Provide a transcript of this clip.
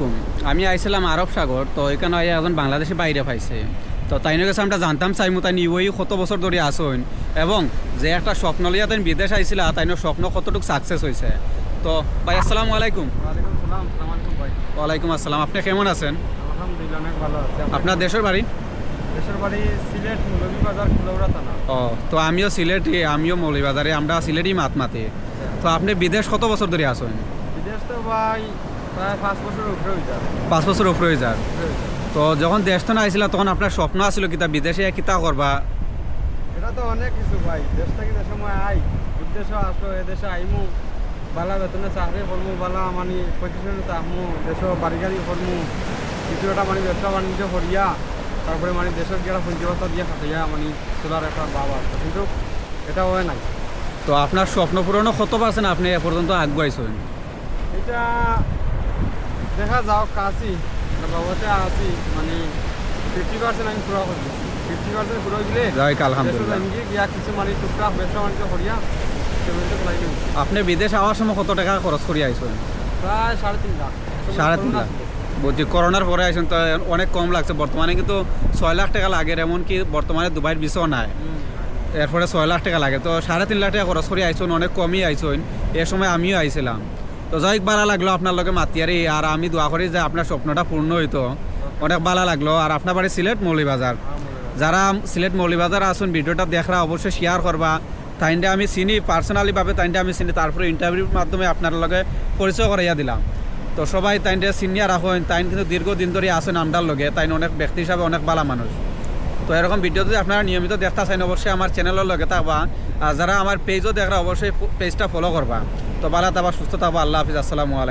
আলাইকুম। আমি আইছিলাম আরব সাগর, তো এখানে এখন বাংলাদেশে বাইরে পাইছে। তো তাই কাছে আমরা জানতাম চাইমু তাই ওই কত বছর ধরে আসুন এবং যে একটা স্বপ্ন লিয়া তাই বিদেশ আইছিল তাই স্বপ্ন কতটুকু সাকসেস হয়েছে। তো ভাই আসসালামু আলাইকুম। ওয়ালাইকুম সালাম। আসসালামু আলাইকুম ভাই। ওয়ালাইকুম আসসালাম। আপনি কেমন আছেন? আলহামদুলিল্লাহ অনেক ভালো আছে। আপনার দেশের বাড়ি? দেশের বাড়ি সিলেট মৌলভীবাজার কুলাউড়া থানা। ও, তো আমিও সিলেটি, আমিও মৌলভীবাজারে, আমরা সিলেটই মাতমাতে। তো আপনি বিদেশ কত বছর ধরে আসুন? বিদেশ তো ভাই প্রায় 5 বছরের উপরে হয়ে যায়। 5 বছর উপরে হয়ে যান। তো যখন দেশ তো না আইছিল তখন আপনার স্বপ্ন আছিল কিতা বিদেশে কিতা করবা? এটা তো অনেক কিছু ভাই। দেশ থেকে যে সময় আই উদ্দেশ্য আসলো এদেশে আইমু বালা বেতনে চাকরি করমু, বালা মানে পজিশনে থাকমু, দেশ বাড়ি গাড়ি করমু, কিছু একটা মানে ব্যবসা বাণিজ্য করিয়া তারপরে মানে দেশের গেলা পুঁজি ব্যবস্থা দিয়ে খাটাইয়া মানে চলার একটা বাবা আছে, কিন্তু এটা হয় নাই। তো আপনার স্বপ্ন পূরণও কত পারছেন আপনি এ পর্যন্ত আগুয়াইছেন? এটা দেখা যাও কাছি বাবাতে আছি মানে 50% আমি পুরো করে দিচ্ছি। 50% পুরো গেলে যাই আলহামদুলিল্লাহ। গিয়া কিছু মানে টুকটাক ব্যবসা বাণিজ্য করিয়া সেগুলো চলাই নিব। আপনি বিদেশ আওয়ার সময় কত টাকা খরচ করে আইছেন? প্রায় 3.5 লাখ। 3.5 লাখ। বলছি করোনার পরে আইছেন তো অনেক কম লাগছে, বর্তমানে কিন্তু 6 লাখ টাকা লাগে, এমনকি বর্তমানে দুবাইয়ের বিষও নাই, এরপরে 6 লাখ টাকা লাগে। তো 3.5 লাখ টাকা খরচ করে আইছেন, অনেক কমই আইছেন। এ সময় আমিও আইছিলাম। তো যাই ভালো লাগলো আপনার লগে মাতিয়ারি, আর আমি দোয়া করি যে আপনার স্বপ্নটা পূর্ণ হইতো। অনেক ভালো লাগলো। আর আপনার বাড়ি সিলেট মৌলভীবাজার, যারা সিলেট মৌলভীবাজার আসুন ভিডিওটা দেখরা অবশ্যই শেয়ার করবা। তাইনটা আমি চিনি পার্সোনালিভাবে, তাইনটা আমি চিনি, তারপরে ইন্টারভিউর মাধ্যমে আপনার লগে পরিচয় করাইয়া দিলাম। তো সবাই তাইনটা সিনিয়র রাখেন, তাইন কিন্তু দীর্ঘদিন ধরে আসেন আমরার লগে, তাইন অনেক ব্যক্তি হিসাবে অনেক ভালো মানুষ। তো এরকম ভিডিও যদি আপনারা নিয়মিত দেখতে চান অবশ্যই আমার চ্যানেলের লগে থাকবা, আর যারা আমার পেজও দেখরা অবশ্যই পেজটা ফলো করবা। তো ভালো থাকবা, সুস্থ থাকবা। আল্লাহ হাফিজ। আসসালামু আলাইকুম।